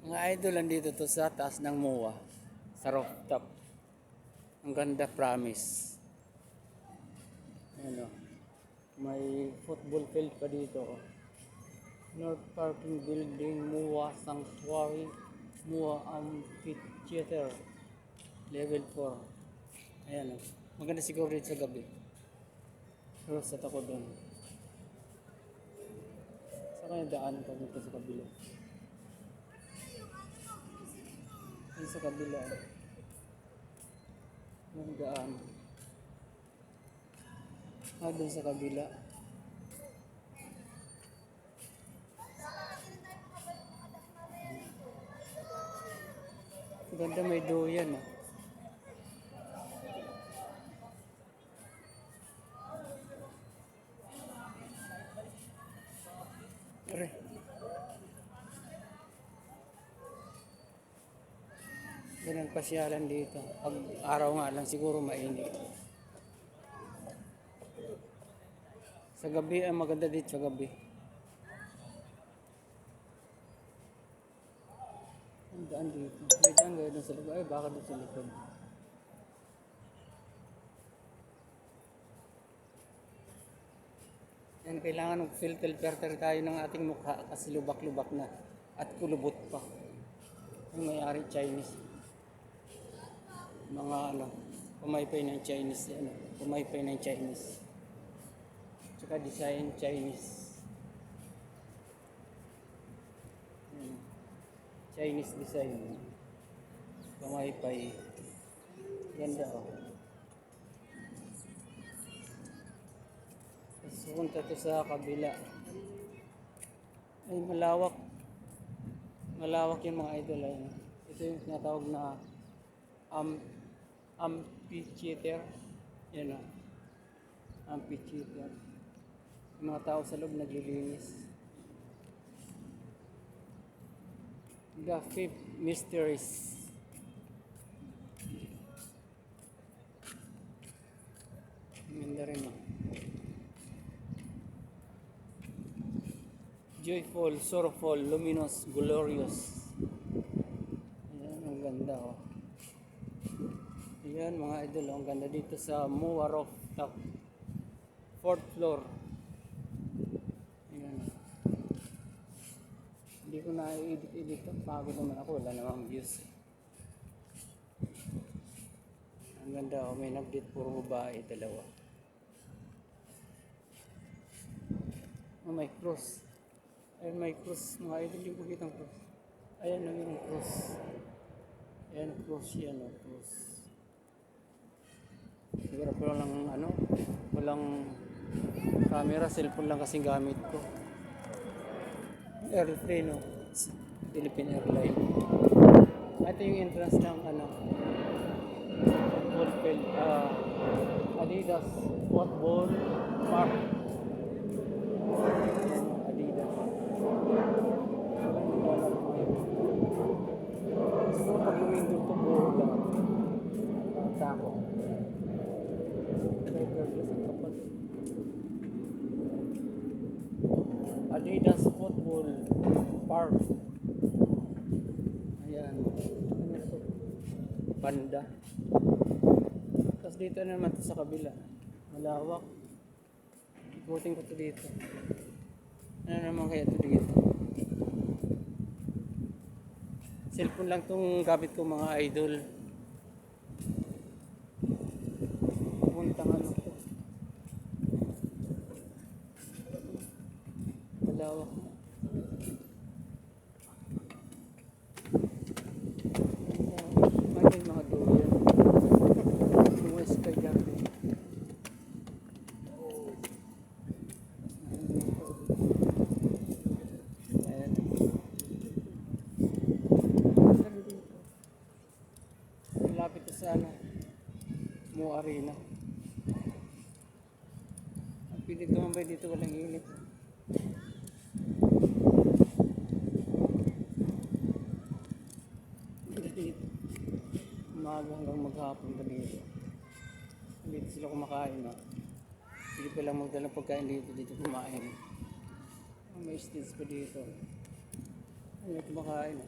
Mga idol, andito to sa taas ng MOA, sa rooftop. Ang ganda, promise. Ano, may football field pa dito. North Parking Building, MOA Sanctuary, MOA Amphitheater, Level 4. Ayan o. Maganda siguro dito sa gabi. Pero sa ako doon. Saan kaya daan pa dito sa kabila? Ayun sa kabila. Yung daan. Doon sa kabila. Ganda, may doyan ah. Are. Ganang pasyalan dito. Pag araw nga lang siguro mainit. Sa gabi ay maganda dito sa gabi. Ang daan dito. May daan gaya doon sa likod. Ay baka doon sa likod. Yan, kailangan mag-filter tayo ng ating mukha kasi lubak-lubak na. At kulubot pa. Ang may-ari Chinese. Mga ano, pumaypay ng Chinese. Ano, pumaypay ng Chinese. Tsaka design Chinese. Chinese design. Pumaypay. Ganda oh. Punta to sa kabila. Ay malawak. Malawak yung mga idol ay. Ito yung tinatawag na amphitheater. Yan o. Amphitheater. Yung mga tao sa loob naglilinis. The Fifth Mysteries. Ganda rin o. Joyful, sorrowful, luminous, glorious. Ayan, ang ganda oh. Ayan mga idol, ang ganda dito sa MOA Rooftop. 4th floor. Ayan. Hindi ko na i-edit ito. Pagod naman ako, wala namang views. Ang ganda oh, may nag-date puro babae, dalawa. Oh, may cross. Ayan may cross, mga idol, yung pakitang cross. Ayan o yung cross. Ayan cross yan o, cross. Siguro ko lang ano, walang camera, cellphone lang kasing gamit ko. Airplane o, Philippine Airlines. Ito yung entrance ng ano, football field, Adidas Football Park. Siguro pag lumindot ito, buhod lang ang sako. Adidas Football Park. Ayan. Ano ito? Panda. Tapos dito naman ito sa kabila. Malawak. Ikutin ko ito dito. Ano naman kaya ito dito? Cellphone lang itong gamit ko mga idol. Puntang ano ito. Malawak na. May mga doyan. Mga sky garden. Lapit sa ano, MOA Arena. Ang pilit tumambay dito, walang init. Dito, umaga hanggang maghapon pa dito. Dito sila kumakain na. Hindi pa lang magdalang pagkain dito kumain. May stage pa dito. Ano kumakain na.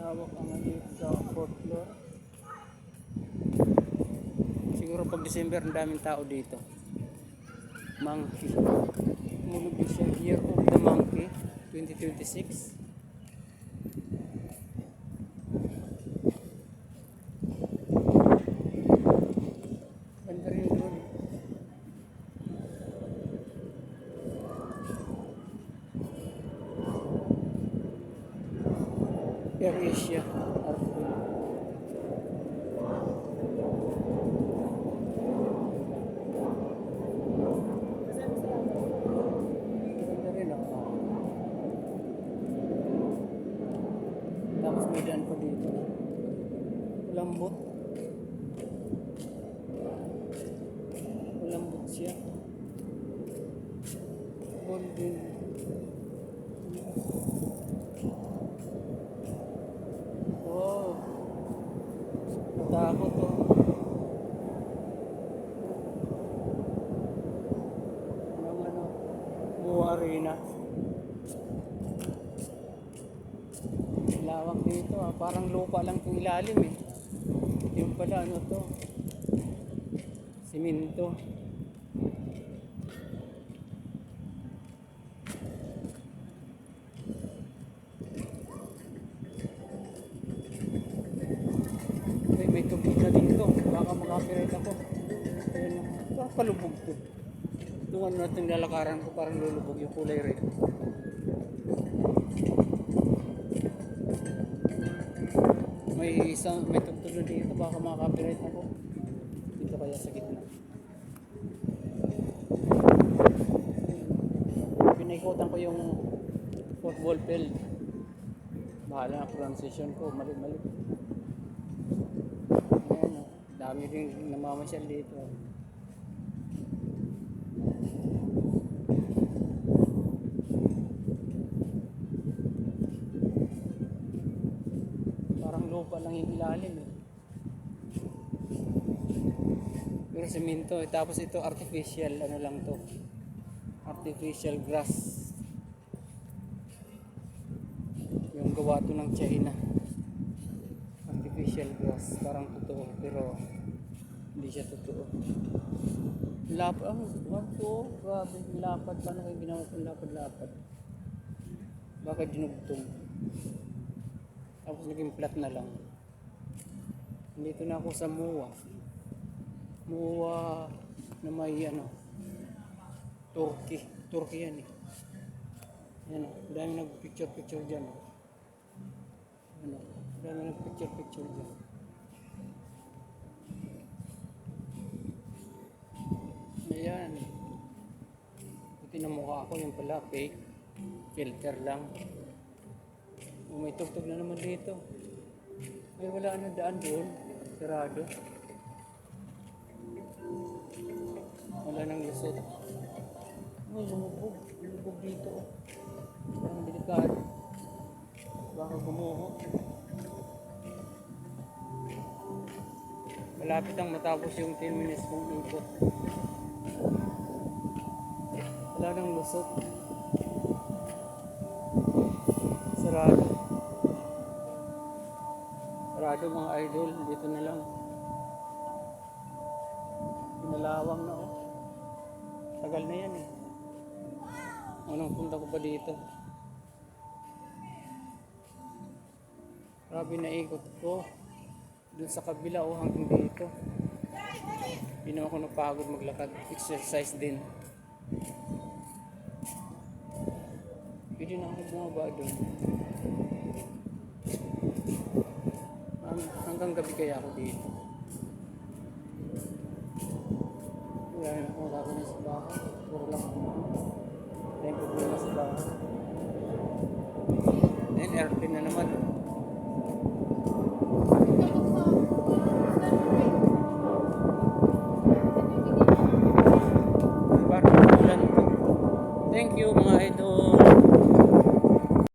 Lawak ang dito sa 4th floor. Siguro pag December, ang daming tao dito. Monkey. Mulog din siya, Year of the Monkey, 2026. Ganda rin doon. Air Asia. Ganda rin ako. Tapos may daan pa dito. Lambot. Lambot siya. Golden. Oh. Natakot to. Yung ano, Mua Arena. Lawak dito ah. Parang lupa lang itong ilalim eh. Yung pala ano to. Simento. May tubig na dito. Baka makapirate ako. Ayun na. Baka palubog to. Tungan natin lalakaran ko parang lulubog yung kulay red. May tugtog na dito. Baka makapirate ako. Dito kaya sa gitna. Pinaikutan ko yung football field. Bahala na pronunciation ko. Mali-mali. Ayan, dami rin namamasyal dito. Parang lupa lang yung ilalim eh. Pero semento eh. Tapos ito artificial, ano lang to. Artificial grass. Yung gawa to ng China. Artificial grass, parang totoo pero hindi siya totoo. Lapad, grabe, lapad, paano kayo ginawa kong lapad? Bakit dinugtong? Tapos naging flat na lang. Dito na ako sa Mua na may ano, Turkey yan eh. Yan, dami nag-picture dyan. Ano, dami nag-picture dyan. Ayan. Buti na mukha ako, yung pala fake. Filter lang. May tugtog na naman dito. Ay, wala na daan doon. Sarado. Wala nang lusot. Ay, lumubog. Lumubog dito. Parang delikado. Baka gumuho. Malapit ang matapos yung 10 minutes kong ikot. Wala nang lusot. Sarado. Sarado mga idol. Dito na lang. Pinalawang na oh. Tagal na yan eh. Anong punta ko pa dito? Grabe na ikot ko. Doon sa kabila oh, hanggang dito. Hindi na ako napagod maglakad. Exercise din. Pwede na ako bumaba doon. Hanggang gabi kaya ako dito. Wala na akong gagawin sa bahay. Puro lang ako. May problema sa bahay. Then airplane na naman.